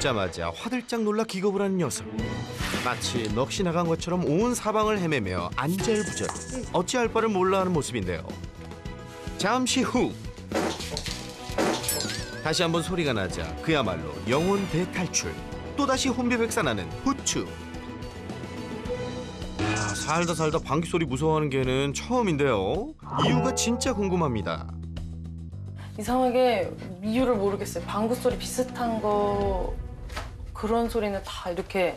듣자마자 화들짝 놀라 기겁을 하는 녀석. 마치 넋이 나간 것처럼 온 사방을 헤매며 안절부절 어찌할 바를 몰라 하는 모습인데요. 잠시 후 다시 한번 소리가 나자 그야말로 영혼 대탈출. 또다시 혼비백산하는 후추. 살다 방귀 소리 무서워하는 개는 처음인데요. 이유가 진짜 궁금합니다. 이상하게 이유를 모르겠어요. 방구 소리 비슷한 거 그런 소리는 다 이렇게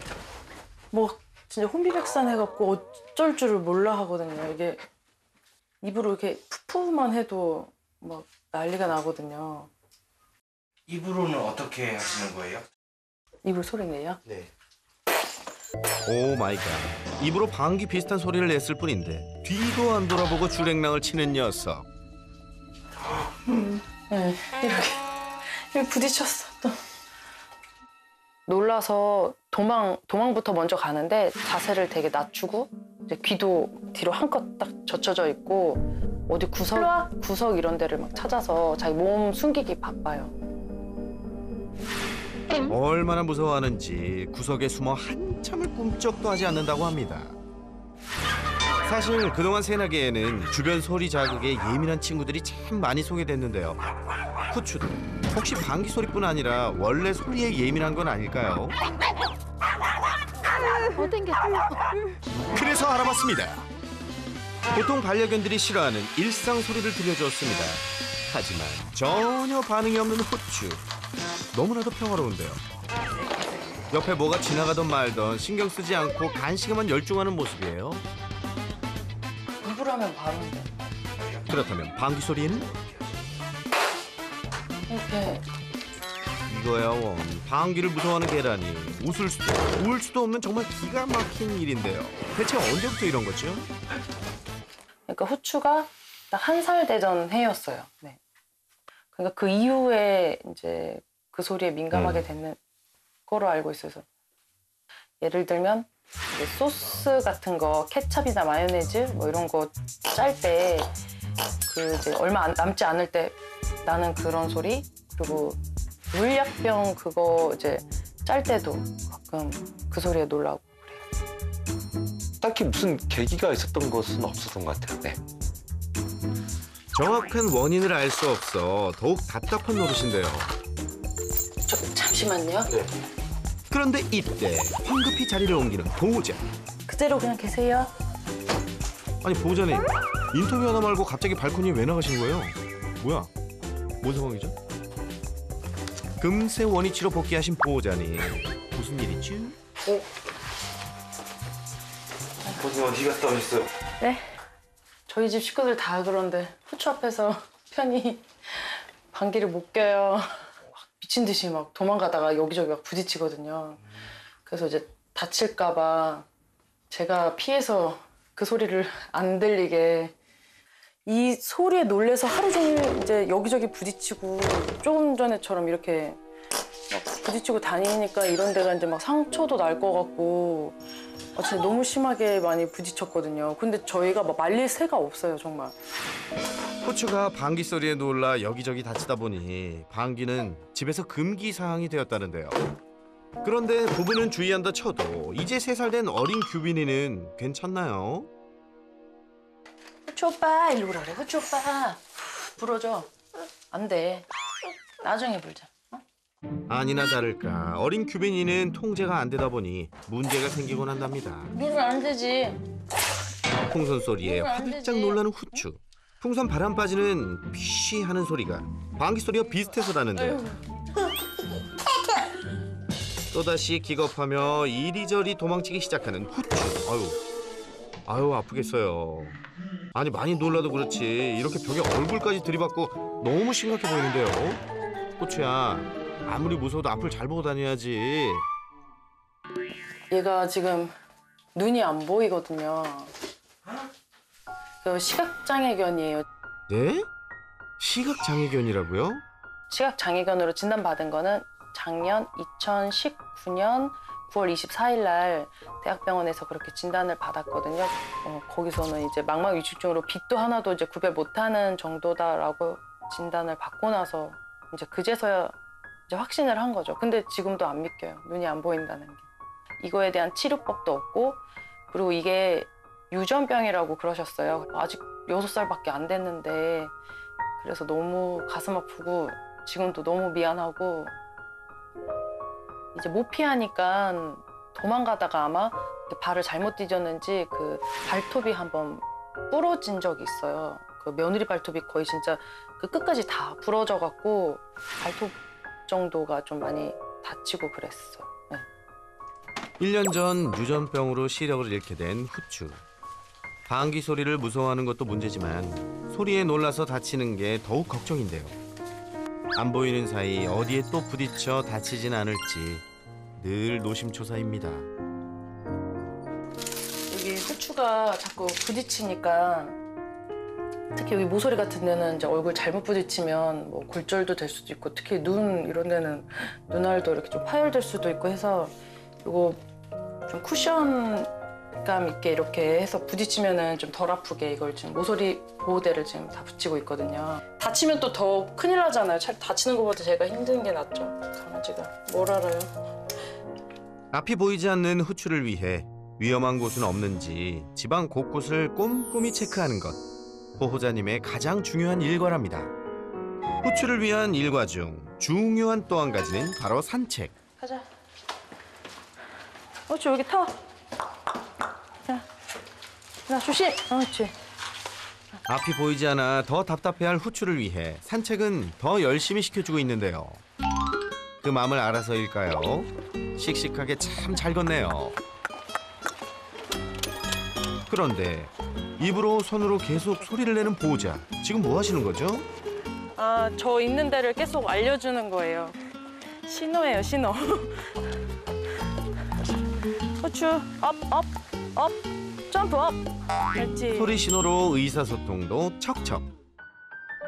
뭐 진짜 혼비백산해갖고 어쩔 줄을 몰라 하거든요. 이게 입으로 이렇게 푸푸만 해도 막 난리가 나거든요. 입으로는 어떻게 하시는 거예요? 입으로 소리 내요? 네. 오 마이 갓. 입으로 방귀 비슷한 소리를 냈을 뿐인데 뒤도 안 돌아보고 줄행랑을 치는 녀석. 네, 이렇게 부딪혔어 또. 놀라서 도망부터 먼저 가는데 자세를 되게 낮추고 이제 귀도 뒤로 한껏 딱 젖혀져 있고 어디 구석 이런 데를 막 찾아서 자기 몸 숨기기 바빠요. 얼마나 무서워하는지 구석에 숨어 한참을 꿈쩍도 하지 않는다고 합니다. 사실 그동안 새나개에는 주변 소리 자극에 예민한 친구들이 참 많이 소개됐는데요. 후추도 혹시 방귀 소리뿐 아니라 원래 소리에 예민한 건 아닐까요? 그래서 알아봤습니다. 보통 반려견들이 싫어하는 일상 소리를 들려주었습니다. 하지만 전혀 반응이 없는 후추. 너무나도 평화로운데요. 옆에 뭐가 지나가던 말던 신경 쓰지 않고 간식에만 열중하는 모습이에요. 입으로 하면 바로인데. 그렇다면 방귀 소리는? 이렇게 이거야 원. 방귀를 무서워하는 개라니 웃을 수도 울 수도 없는 정말 기가 막힌 일인데요. 대체 언제부터 이런 거죠? 그러니까 후추가 딱 1살 되던 해였어요. 네. 그러니까 그 이후에 이제 그 소리에 민감하게 됐는 거로 알고 있어서. 예를 들면 이제 소스 같은 거 케첩이나 마요네즈 뭐 이런 거 짤 때 그 이제 얼마 남지 않을 때 나는 그런 소리, 그리고 물약병 그거 이제 짤 때도 가끔 그 소리에 놀라고 그래요. 딱히 무슨 계기가 있었던 것은 없었던 것 같아요. 네. 정확한 원인을 알 수 없어 더욱 답답한 노릇인데요. 잠시만요. 네. 그런데 이때 황급히 자리를 옮기는 보호자. 그대로 그냥 계세요. 아니 보호자님, 인터뷰 하나 말고 갑자기 발코니에 왜 나가신 거예요? 뭐야? 뭔 상황이죠? 금세 원위치로 복귀하신 보호자님. 무슨 일이지? 어디 갔다 오셨어요? 네? 저희 집 식구들 다 그런데 후추 앞에서 편히 방귀를 못 껴요. 막 미친 듯이 막 도망가다가 여기저기 막 부딪히거든요. 그래서 이제 다칠까 봐 제가 피해서 그 소리를 안 들리게 이 소리에 놀래서 하루 종일 이제 여기저기 부딪히고 조금 전에처럼 이렇게 막 부딪히고 다니니까 이런 데가 이제 막 상처도 날 것 같고 진짜 너무 심하게 많이 부딪혔거든요. 근데 저희가 막 말릴 새가 없어요, 정말. 후추가 방귀 소리에 놀라 여기저기 다치다 보니 방귀는 집에서 금기 사항이 되었다는데요. 그런데 부부는 주의한다 쳐도 이제 3살 된 어린 규빈이는 괜찮나요? 후추 오빠 일로 오라 그래. 후추 오빠 불어줘. 안 돼. 나중에 불자. 아니나 다를까 어린 규빈이는 통제가 안 되다 보니 문제가 생기곤 한답니다. 누르면 안 되지. 풍선 소리에 화들짝 놀라는 후추. 풍선 바람 빠지는 피쉬 하는 소리가 방귀 소리와 비슷해서라는데요. 또다시 기겁하며 이리저리 도망치기 시작하는 후추. 아유 아프겠어요. 아니 많이 놀라도 그렇지 이렇게 벽에 얼굴까지 들이받고 너무 심각해 보이는데요. 후추야, 아무리 무서워도 앞을 잘 보고 다녀야지. 얘가 지금 눈이 안 보이거든요. 시각장애견이에요. 네? 시각장애견이라고요? 시각장애견으로 진단받은 거는 작년 2019년 9월 24일 날 대학병원에서 그렇게 진단을 받았거든요. 거기서는 이제 망막위축증으로 빛도 하나도 이제 구별 못하는 정도다라고 진단을 받고 나서 이제 그제서야 이제 확신을 한 거죠. 근데 지금도 안 믿겨요. 눈이 안 보인다는 게. 이거에 대한 치료법도 없고, 그리고 이게 유전병이라고 그러셨어요. 아직 6살밖에 안 됐는데, 그래서 너무 가슴 아프고 지금도 너무 미안하고, 이제 못 피하니까 도망가다가 아마 발을 잘못 디뎠는지 그 발톱이 한번 부러진 적이 있어요. 그 며느리 발톱이 거의 진짜 그 끝까지 다 부러져 갖고 발톱 정도가 좀 많이 다치고 그랬어. 네. 1년 전 유전병으로 시력을 잃게 된 후추. 방귀 소리를 무서워하는 것도 문제지만 소리에 놀라서 다치는 게 더욱 걱정인데요. 안 보이는 사이 어디에 또 부딪혀 다치진 않을지 늘 노심초사입니다. 여기 후추가 자꾸 부딪히니까, 특히 여기 모서리 같은 데는 이제 얼굴 잘못 부딪히면 뭐 골절도 될 수도 있고, 특히 눈 이런 데는 눈알도 이렇게 좀 파열될 수도 있고 해서 이거 좀 쿠션감 있게 이렇게 해서 부딪히면은 좀 덜 아프게 이걸 지금 모서리 보호대를 지금 다 붙이고 있거든요. 다치면 또 더 큰일 나잖아요. 다치는 것보다 제가 힘든 게 낫죠. 강아지가 뭘 알아요. 앞이 보이지 않는 후추를 위해 위험한 곳은 없는지 집안 곳곳을 꼼꼼히 체크하는 것. 보호자님의 가장 중요한 일과랍니다. 후추를 위한 일과 중 중요한 또 한 가지는 바로 산책. 가자. 후추 여기 타. 자, 나 조심. 그렇지. 앞이 보이지 않아 더 답답해할 후추를 위해 산책은 더 열심히 시켜주고 있는데요. 그 마음을 알아서일까요? 씩씩하게 참 잘 걷네요. 그런데 입으로 손으로 계속 소리를 내는 보호자. 지금 뭐 하시는 거죠? 아, 저 있는 데를 계속 알려주는 거예요. 신호예요, 신호. 후추, 업, 업, 업, 점프, 업. 그렇지. 소리 신호로 의사소통도 척척.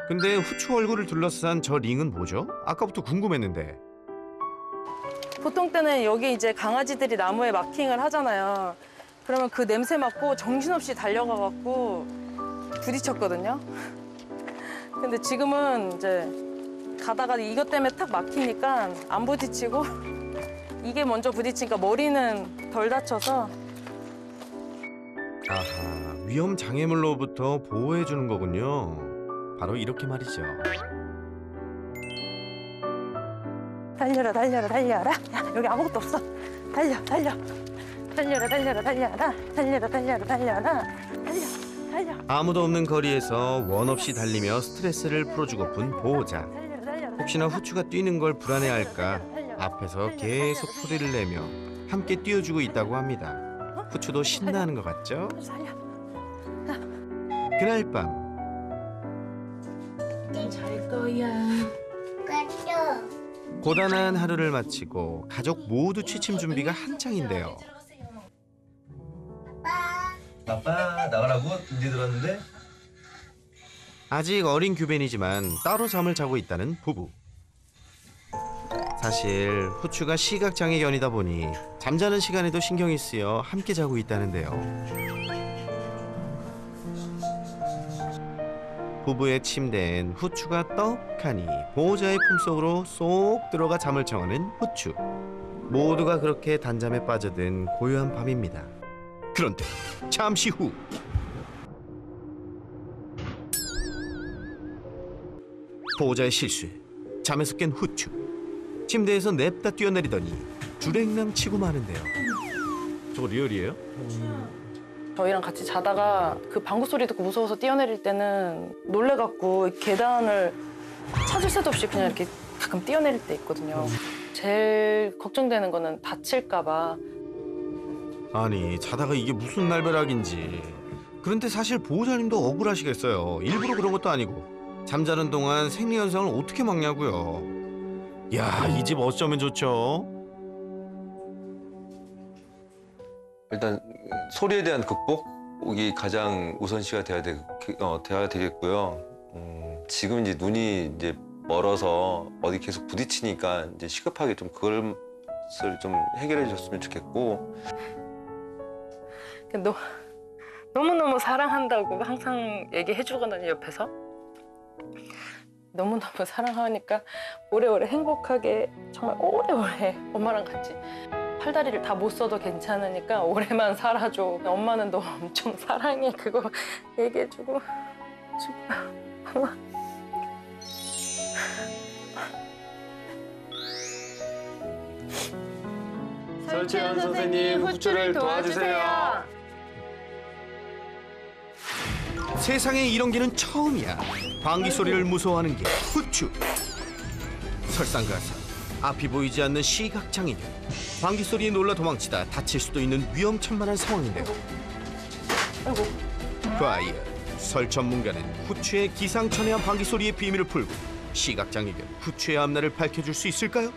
근데 후추 얼굴을 둘러싼 저 링은 뭐죠? 아까부터 궁금했는데. 보통 때는 여기 이제 강아지들이 나무에 마킹을 하잖아요. 그러면 그 냄새 맡고 정신없이 달려가갖고 부딪혔거든요. 근데 지금은 이제 가다가 이것 때문에 탁 막히니까 안 부딪히고 이게 먼저 부딪히니까 머리는 덜 다쳐서. 아하, 위험 장애물로부터 보호해 주는 거군요. 바로 이렇게 말이죠. 달려라, 달려라, 달려라. 야, 여기 아무것도 없어. 달려, 달려. 달려라, 달려라, 달려라. 달려라, 달려라, 달려라. 달려, 달려. 아무도 없는 거리에서 원 없이 달리며 스트레스를 풀어주고픈 보호자. 달려라, 달려라. 혹시나 후추가 뛰는 걸 불안해할까 앞에서 계속 소리를 내며 함께 뛰어주고 있다고 합니다. 후추도 신나는 것 같죠? 달려. 그날 밤 잘 거야. 고단한 하루를 마치고 가족 모두 취침 준비가 한창인데요. 아빠 나가라고 준비 들었는데. 아직 어린 규벤이지만 따로 잠을 자고 있다는 부부. 사실 후추가 시각장애견이다 보니 잠자는 시간에도 신경이 쓰여 함께 자고 있다는데요. 부부의 침대엔 후추가 떡하니 보호자의 품속으로 쏙 들어가 잠을 청하는 후추. 모두가 그렇게 단잠에 빠져든 고요한 밤입니다. 그런데 잠시 후 보호자의 실수에 잠에서 깬 후추. 침대에서 냅다 뛰어내리더니 주랭랑 치고 마는데요. 저거 리얼이에요? 저희랑 같이 자다가 그 방구 소리 듣고 무서워서 뛰어내릴 때는 놀래갖고 계단을 찾을 새도 없이 그냥 이렇게 가끔 뛰어내릴 때 있거든요. 제일 걱정되는 거는 다칠까 봐. 아니 자다가 이게 무슨 날벼락인지. 그런데 사실 보호자님도 억울하시겠어요. 일부러 그런 것도 아니고 잠자는 동안 생리현상을 어떻게 막냐고요. 야, 이 집 어쩌면 좋죠? 일단 소리에 대한 극복이 가장 우선시가 돼야 되겠고요. 지금 이제 눈이 이제 멀어서 어디 계속 부딪히니까 이제 시급하게 좀 그것을 좀 해결해 줬으면 좋겠고. 너무너무 사랑한다고 항상 얘기해 주거든요, 옆에서. 너무너무 사랑하니까 오래오래 행복하게 정말 오래오래 엄마랑 같이 팔다리를 다 못 써도 괜찮으니까 오래만 살아줘. 엄마는 너 엄청 사랑해. 그거 얘기해주고 싶어. 엄마. 설채연 선생님, 후추를 도와주세요. 세상에 이런 개는 처음이야. 방귀 소리를 무서워하는 게 후추. 설상가상 앞이 보이지 않는 시각장애인. 방귀 소리에 놀라 도망치다 다칠 수도 있는 위험천만한 상황인데요. 아이고. 과연 설 전문가는 후추의 기상천외한 방귀 소리의 비밀을 풀고 시각장애인 후추의 앞날을 밝혀줄 수 있을까요?